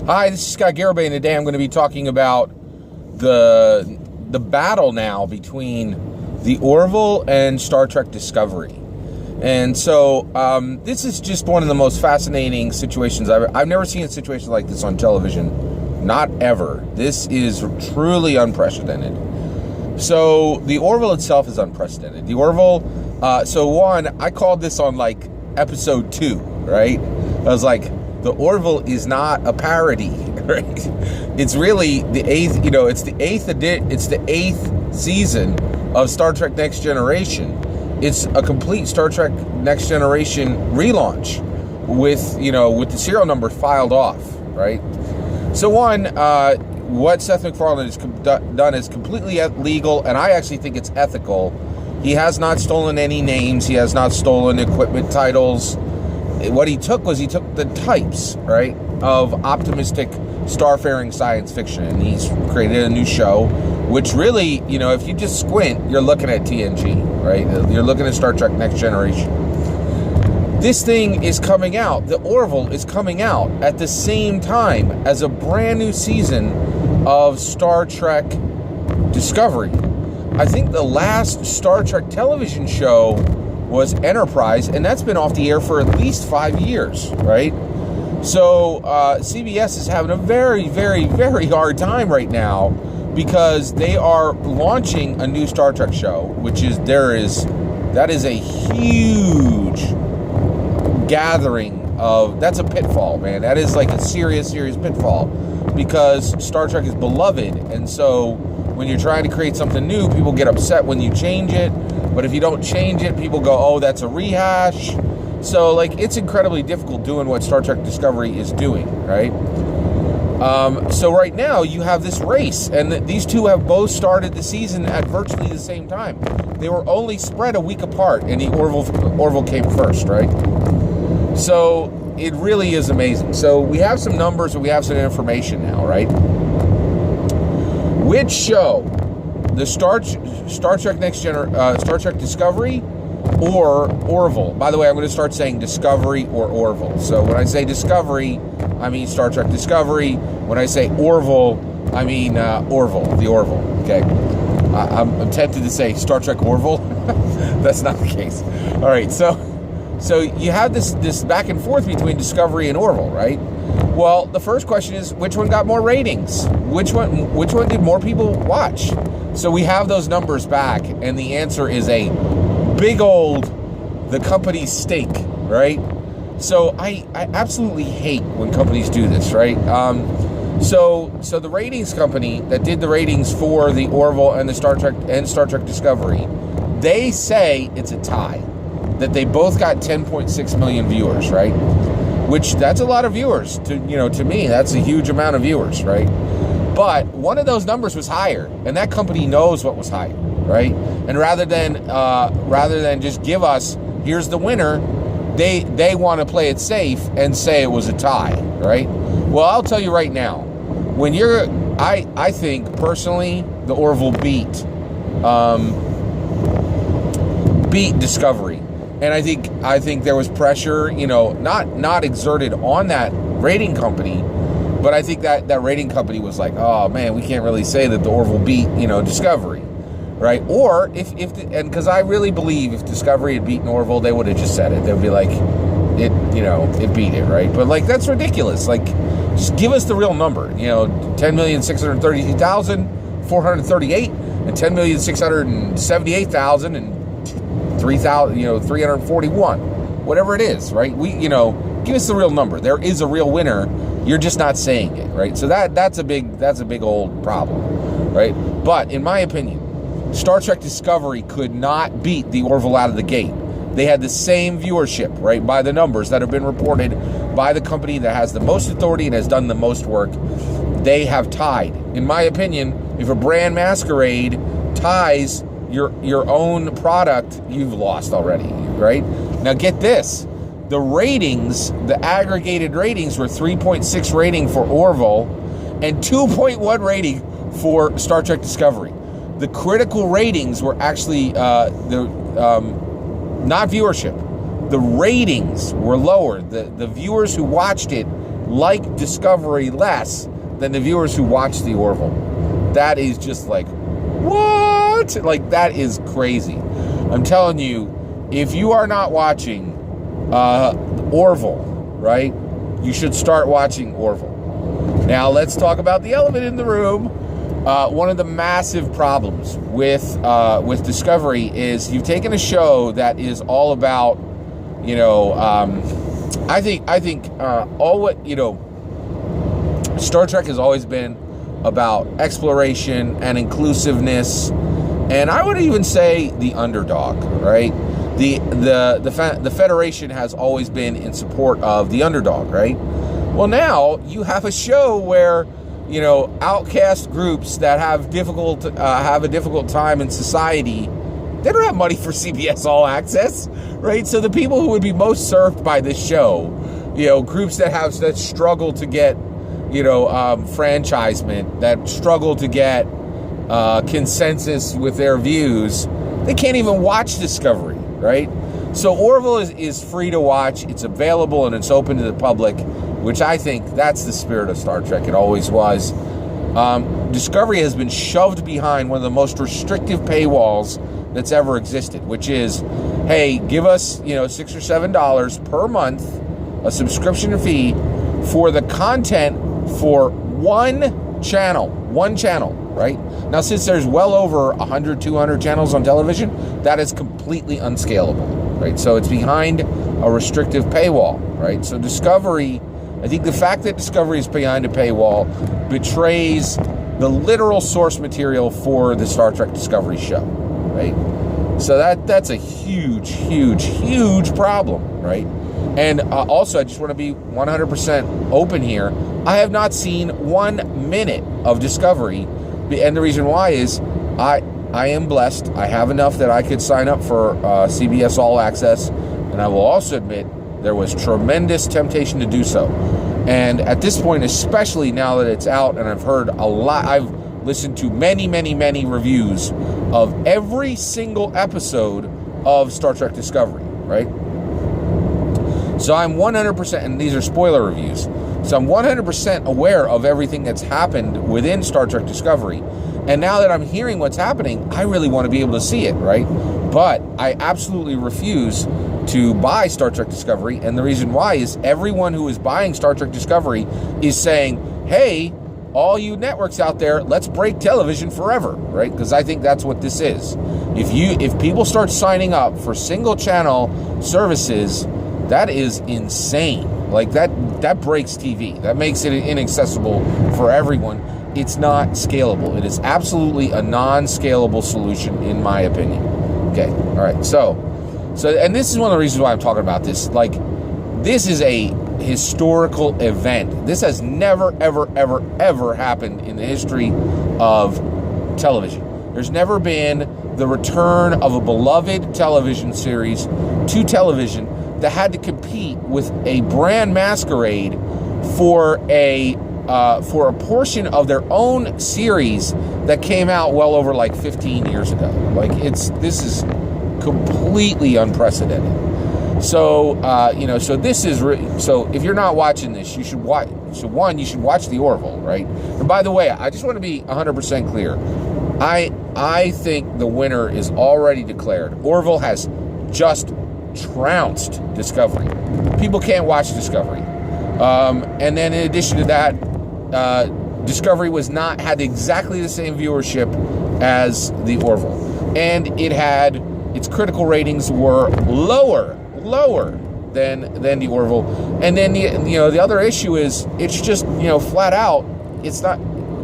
Hi, this is Scott Garibay, and today I'm going to be talking about the battle now between the Orville and Star Trek Discovery. And so this is just one of the most fascinating situations. I've never seen a situation like this on television, not ever. This is truly unprecedented. So the Orville itself is unprecedented. The Orville, I called this on like episode 2, right? I was like, the Orville is not a parody, right? It's really the eighth, it's the eighth season of Star Trek Next Generation. It's a complete Star Trek Next Generation relaunch with the serial number filed off, right? So what Seth MacFarlane has done is completely legal, and I actually think it's ethical. He has not stolen any names. He has not stolen equipment titles. What he took the types, right, of optimistic starfaring science fiction, and he's created a new show, which really, if you just squint, you're looking at TNG, right? You're looking at Star Trek Next Generation. This thing is coming out, the Orville is coming out at the same time as a brand new season of Star Trek Discovery. I think the last Star Trek television show was Enterprise, and that's been off the air for at least 5 years, right? So CBS is having a very, very, very hard time right now because they are launching a new Star Trek show, that is a huge gathering that's a pitfall, man. That is like a serious, serious pitfall because Star Trek is beloved, and so when you're trying to create something new, people get upset when you change it. But if you don't change it, people go, oh, that's a rehash. So, it's incredibly difficult doing what Star Trek Discovery is doing, right? So right now, you have this race, and these two have both started the season at virtually the same time. They were only spread a week apart, and the Orville came first, right? So it really is amazing. So we have some numbers, and we have some information now, right? Which show? The Star Trek Star Trek Discovery or Orville. By the way, I'm going to start saying Discovery or Orville. So when I say Discovery, I mean Star Trek Discovery. When I say Orville, I mean Orville, the Orville. Okay, I'm tempted to say Star Trek Orville. That's not the case. All right, so you have this back and forth between Discovery and Orville, right? Well, the first question is, which one got more ratings? Which one did more people watch? So we have those numbers back, and the answer is a big old, the company's stake, right? So I absolutely hate when companies do this, right? So the ratings company that did the ratings for the Orville and the Star Trek Discovery, they say it's a tie, that they both got 10.6 million viewers, right? Which that's a lot of viewers to me. That's a huge amount of viewers, right? But one of those numbers was higher, and that company knows what was higher, right? And rather than just give us, here's the winner, they want to play it safe and say it was a tie, right? Well, I'll tell you right now, I think personally the Orville beat Discovery. And I think there was pressure, not exerted on that rating company, but I think that rating company was like, oh man, we can't really say that the Orville beat, Discovery, right? Or because I really believe if Discovery had beaten Orville, they would have just said it. They would be like, it beat it, right? But that's ridiculous. Just give us the real number, 10,633,438 and 10,678,000 and 341, whatever it is, right? Give us the real number. There is a real winner. You're just not saying it, right? So that's a big old problem, right? But in my opinion, Star Trek Discovery could not beat the Orville out of the gate. They had the same viewership, right, by the numbers that have been reported by the company that has the most authority and has done the most work. They have tied. In my opinion, if a brand masquerade ties your own product, you've lost already, right? Now get this. The ratings, the aggregated ratings were 3.6 rating for Orville and 2.1 rating for Star Trek Discovery. The critical ratings were actually not viewership. The ratings were lower. The viewers who watched it like Discovery less than the viewers who watch the Orville. That is just like, what? Like, that is crazy. I'm telling you, if you are not watching Orville, right, you should start watching Orville. Now, let's talk about the elephant in the room. One of the massive problems with Discovery is you've taken a show that is all about, you know, I think all what, you know, Star Trek has always been about exploration and inclusiveness, and I would even say the underdog, right? The Federation has always been in support of the underdog, right? Well, now you have a show where, you know, outcast groups that have a difficult time in society, they don't have money for CBS All Access, right? So the people who would be most served by this show, you know, groups that struggle to get, you know, franchisement, that struggle to get consensus with their views, they can't even watch Discovery, right? So Orville is free to watch. It's available and it's open to the public, which I think that's the spirit of Star Trek. It always was. Discovery has been shoved behind one of the most restrictive paywalls that's ever existed, which is, hey, give us, you know, $6 or $7 per month, a subscription fee for the content for one channel, right? Now, since there's well over 100, 200 channels on television, that is completely unscalable, right? So it's behind a restrictive paywall, right? So Discovery, I think the fact that Discovery is behind a paywall betrays the literal source material for the Star Trek Discovery show, right? So that's a huge, huge, huge problem, right? And also, I just want to be 100% open here. I have not seen 1 minute of Discovery, and the reason why is I am blessed. I have enough that I could sign up for CBS All Access, and I will also admit there was tremendous temptation to do so. And at this point, especially now that it's out, and I've heard a lot, I've listened to many, many, many reviews of every single episode of Star Trek Discovery, right? So I'm 100%, and these are spoiler reviews, so I'm 100% aware of everything that's happened within Star Trek Discovery. And now that I'm hearing what's happening, I really want to be able to see it, right? But I absolutely refuse to buy Star Trek Discovery, and the reason why is everyone who is buying Star Trek Discovery is saying, hey, all you networks out there, let's break television forever, right? Because I think that's what this is. If people start signing up for single channel services, that is insane. Like that breaks TV. That makes it inaccessible for everyone. It's not scalable. It is absolutely a non-scalable solution, in my opinion. Okay, all right. So, and this is one of the reasons why I'm talking about this. Like, this is a historical event. This has never, ever, ever, ever happened in the history of television. There's never been the return of a beloved television series to television that had to compete with a brand masquerade for a portion of their own series that came out well over like 15 years ago. Like, this is completely unprecedented. So so this is so if you're not watching this, you should watch. So one, you should watch the Orville, right? And by the way, I just want to be 100% clear. I think the winner is already declared. Orville has just trounced Discovery. People can't watch Discovery. And then in addition to that, Discovery had exactly the same viewership as the Orville, and its critical ratings were lower than the Orville. And then the other issue is it's just flat out, it's not,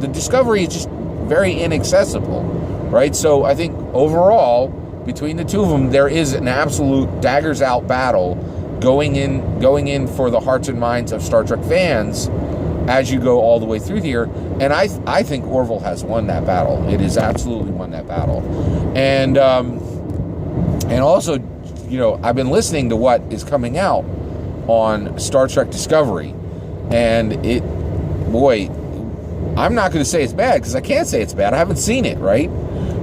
the Discovery is just very inaccessible, right? So I think overall between the two of them, there is an absolute daggers out battle going in for the hearts and minds of Star Trek fans as you go all the way through here. And I think Orville has won that battle. It has absolutely won that battle. And also, I've been listening to what is coming out on Star Trek Discovery, and I'm not going to say it's bad because I can't say it's bad. I haven't seen it, right?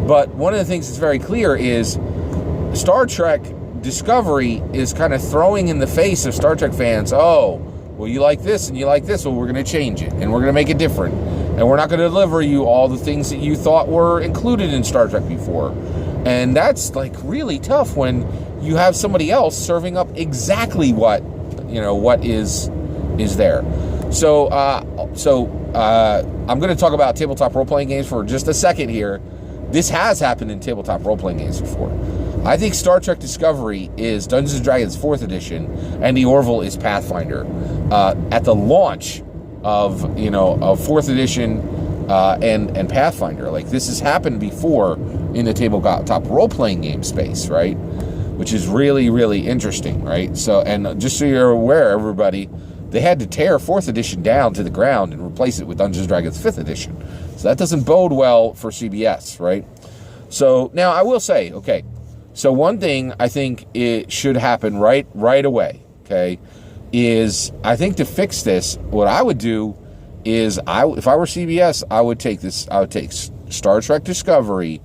But one of the things that's very clear is Star Trek Discovery is kind of throwing in the face of Star Trek fans, oh, well, you like this and you like this, well, we're going to change it and we're going to make it different. And we're not going to deliver you all the things that you thought were included in Star Trek before. And that's like really tough when you have somebody else serving up exactly what is there. So I'm going to talk about tabletop role-playing games for just a second here. This has happened in tabletop role-playing games before. I think Star Trek Discovery is Dungeons & Dragons 4th edition, and the Orville is Pathfinder. At the launch of 4th edition and Pathfinder, like this has happened before in the tabletop role-playing game space, right? Which is really, really interesting, right? So, and just so you're aware, everybody, they had to tear 4th edition down to the ground and replace it with Dungeons & Dragons 5th edition. So that doesn't bode well for CBS, right? So now I will say, okay, so one thing I think it should happen right away, okay, is I think to fix this, what I would do is if I were CBS, I would take Star Trek Discovery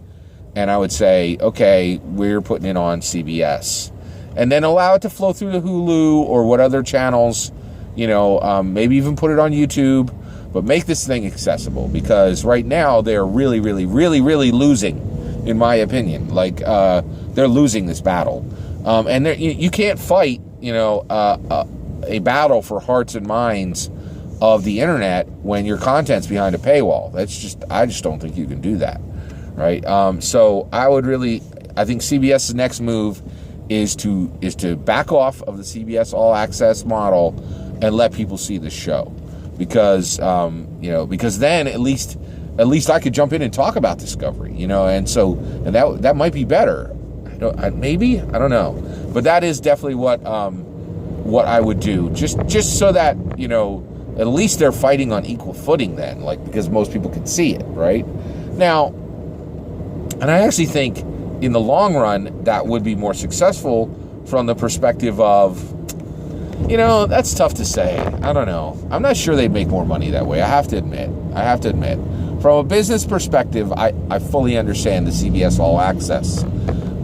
and I would say, okay, we're putting it on CBS, and then allow it to flow through the Hulu or what other channels, maybe even put it on YouTube, but make this thing accessible, because right now they're really, really, really, really losing, in my opinion. Like, they're losing this battle. And you can't fight, a battle for hearts and minds of the internet when your content's behind a paywall. I just don't think you can do that, right? So I think CBS's next move is to back off of the CBS All Access model and let people see the show, because then at least I could jump in and talk about Discovery, and that might be better. I don't know, but that is definitely what I would do, just so that at least they're fighting on equal footing then, like, because most people can see it right now. And I actually think in the long run that would be more successful from the perspective of, that's tough to say. I don't know. I'm not sure they'd make more money that way. I have to admit. From a business perspective, I fully understand the CBS All Access,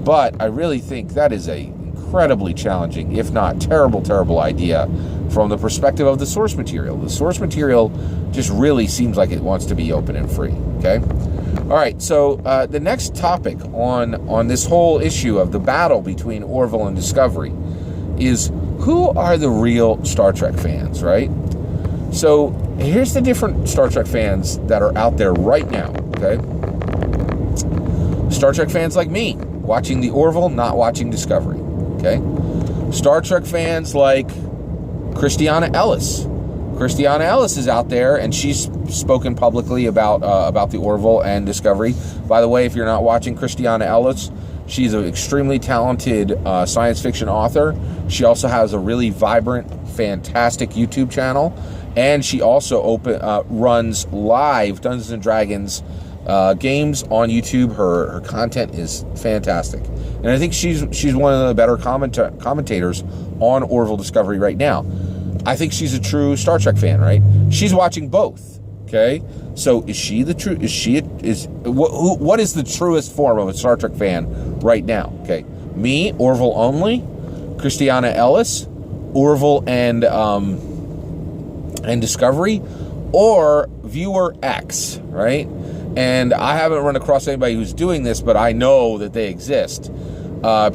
but I really think that is a incredibly challenging, if not terrible idea from the perspective of the source material. The source material just really seems like it wants to be open and free, okay? All right, so the next topic on this whole issue of the battle between Orville and Discovery is, who are the real Star Trek fans, right? So here's the different Star Trek fans that are out there right now, okay? Star Trek fans like me, watching the Orville, not watching Discovery, okay? Star Trek fans like Christiana Ellis. Christiana Ellis is out there, and she's spoken publicly about the Orville and Discovery. By the way, if you're not watching Christiana Ellis, she's an extremely talented science fiction author. She also has a really vibrant, fantastic YouTube channel, and she also runs live Dungeons and Dragons games on YouTube. Her content is fantastic, and I think she's one of the better commentators on Orville Discovery right now. I think she's a true Star Trek fan, right? She's watching both. Okay, so is she the true? What is the truest form of a Star Trek fan right now? Okay, me, Orville only, Christiana Ellis, Orville and Discovery, or viewer X, right? And I haven't run across anybody who's doing this, but I know that they exist.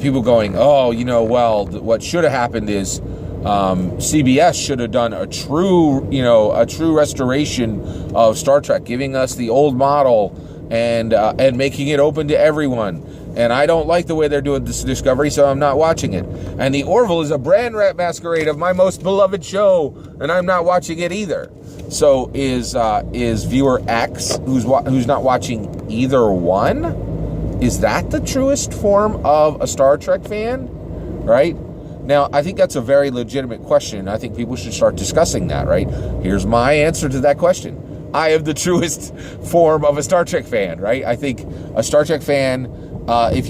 People going, what should have happened is CBS should have done a true restoration of Star Trek, giving us the old model and making it open to everyone. And I don't like the way they're doing this Discovery, so I'm not watching it. And the Orville is a brand masquerade of my most beloved show, and I'm not watching it either. So is viewer X, who's not watching either one? Is that the truest form of a Star Trek fan? Right? Now, I think that's a very legitimate question. I think people should start discussing that, right? Here's my answer to that question. I am the truest form of a Star Trek fan, right? I think a Star Trek fan, if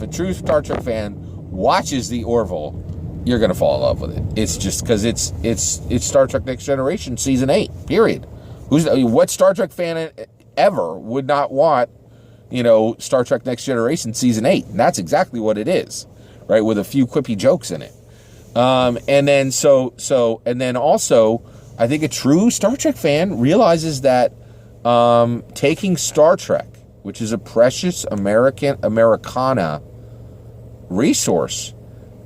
a true Star Trek fan watches the Orville, you're going to fall in love with it. It's just because it's Star Trek Next Generation Season 8, period. What Star Trek fan ever would not want, Star Trek Next Generation Season 8? And that's exactly what it is, right? With a few quippy jokes in it. And then also, I think a true Star Trek fan realizes that taking Star Trek, which is a precious Americana resource,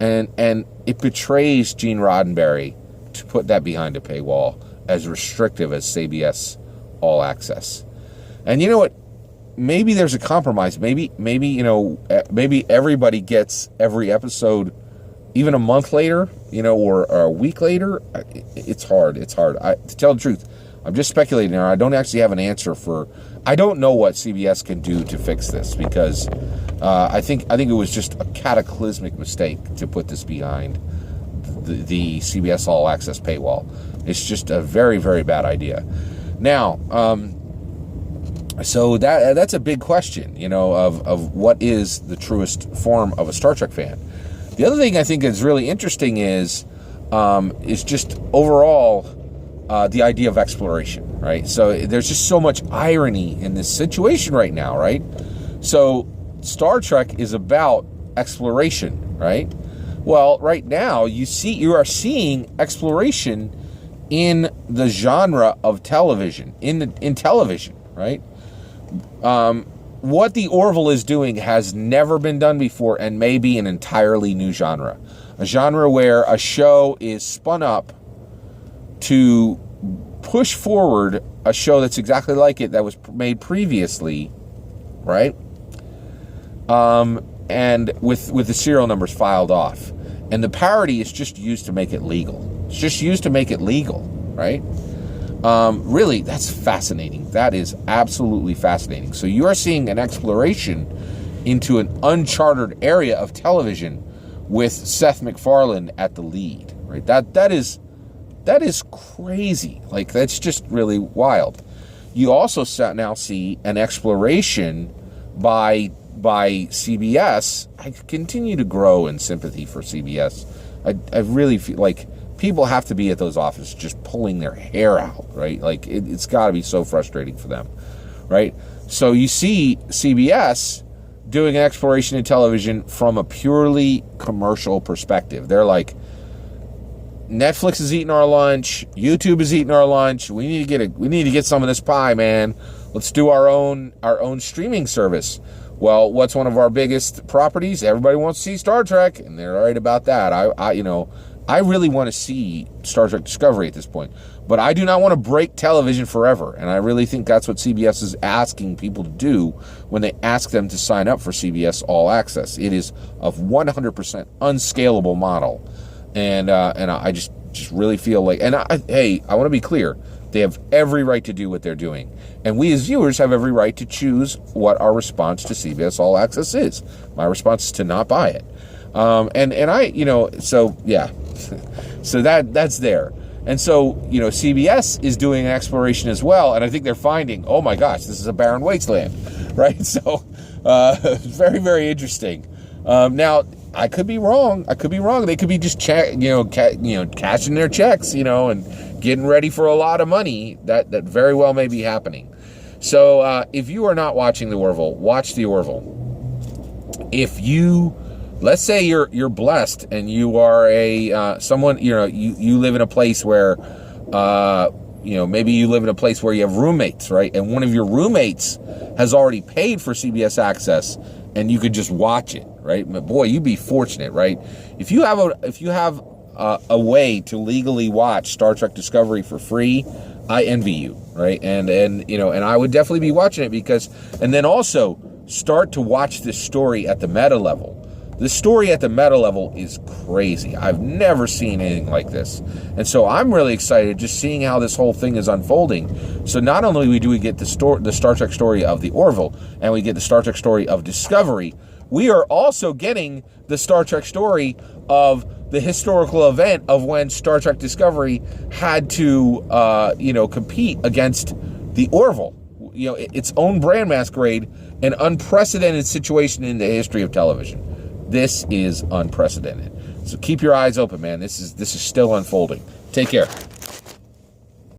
and it betrays Gene Roddenberry to put that behind a paywall as restrictive as CBS All Access. And you know what? Maybe there's a compromise. Maybe everybody gets every episode even a month later, or a week later. It's hard. To tell the truth, I'm just speculating here. I don't actually have an answer I don't know what CBS can do to fix this, because I think it was just a cataclysmic mistake to put this behind the CBS All Access paywall. It's just a very, very bad idea. Now, so that's a big question, of what is the truest form of a Star Trek fan. The other thing I think is really interesting is just overall the idea of exploration, right? So there's just so much irony in this situation right now, right? So Star Trek is about exploration, right? Well, right now you are seeing exploration in the genre of television, in television, right? What the Orville is doing has never been done before, and may be an entirely new genre. A genre where a show is spun up to push forward a show that's exactly like it that was made previously, right? And with the serial numbers filed off. And the parody is just used to make it legal. It's just used to make it legal, right? Really, that's fascinating. That is absolutely fascinating. So you are seeing an exploration into an uncharted area of television with Seth MacFarlane at the lead, right? That is crazy. Like, that's just really wild. You also now see an exploration by CBS. I continue to grow in sympathy for CBS. I really feel like people have to be at those offices just pulling their hair out, right? Like, it's got to be so frustrating for them, right? So you see CBS doing an exploration in television from a purely commercial perspective. They're like, Netflix is eating our lunch, YouTube is eating our lunch. We need to get some of this pie, man. Let's do our own streaming service. Well, what's one of our biggest properties? Everybody wants to see Star Trek, and they're right about that. I really want to see Star Trek Discovery at this point, but I do not want to break television forever, and I really think that's what CBS is asking people to do when they ask them to sign up for CBS All Access. It is a 100% unscalable model, and I just really feel like, and I want to be clear, they have every right to do what they're doing, and we as viewers have every right to choose what our response to CBS All Access is. My response is to not buy it. So yeah, so that's there. And so, CBS is doing an exploration as well, and I think they're finding, oh my gosh, this is a barren wasteland, right? So, very, very interesting. Now, I could be wrong. They could be just cashing their checks, and getting ready for a lot of money. That very well may be happening. So, if you are not watching the Orville, watch the Orville. If you, let's say you're blessed and you are someone, you live in a place where, maybe you live in a place where you have roommates, right? And one of your roommates has already paid for CBS Access, and you could just watch it, right? But boy, you'd be fortunate, right? If you have a way to legally watch Star Trek Discovery for free, I envy you, right? And I would definitely be watching it and then also start to watch this story at the meta level. The story at the meta level is crazy. I've never seen anything like this. And so I'm really excited just seeing how this whole thing is unfolding. So not only do we get the Star Trek story of the Orville, and we get the Star Trek story of Discovery, we are also getting the Star Trek story of the historical event of when Star Trek Discovery had to, compete against the Orville. Its own brand masquerade, an unprecedented situation in the history of television. This is unprecedented. So keep your eyes open, man. This is still unfolding. Take care.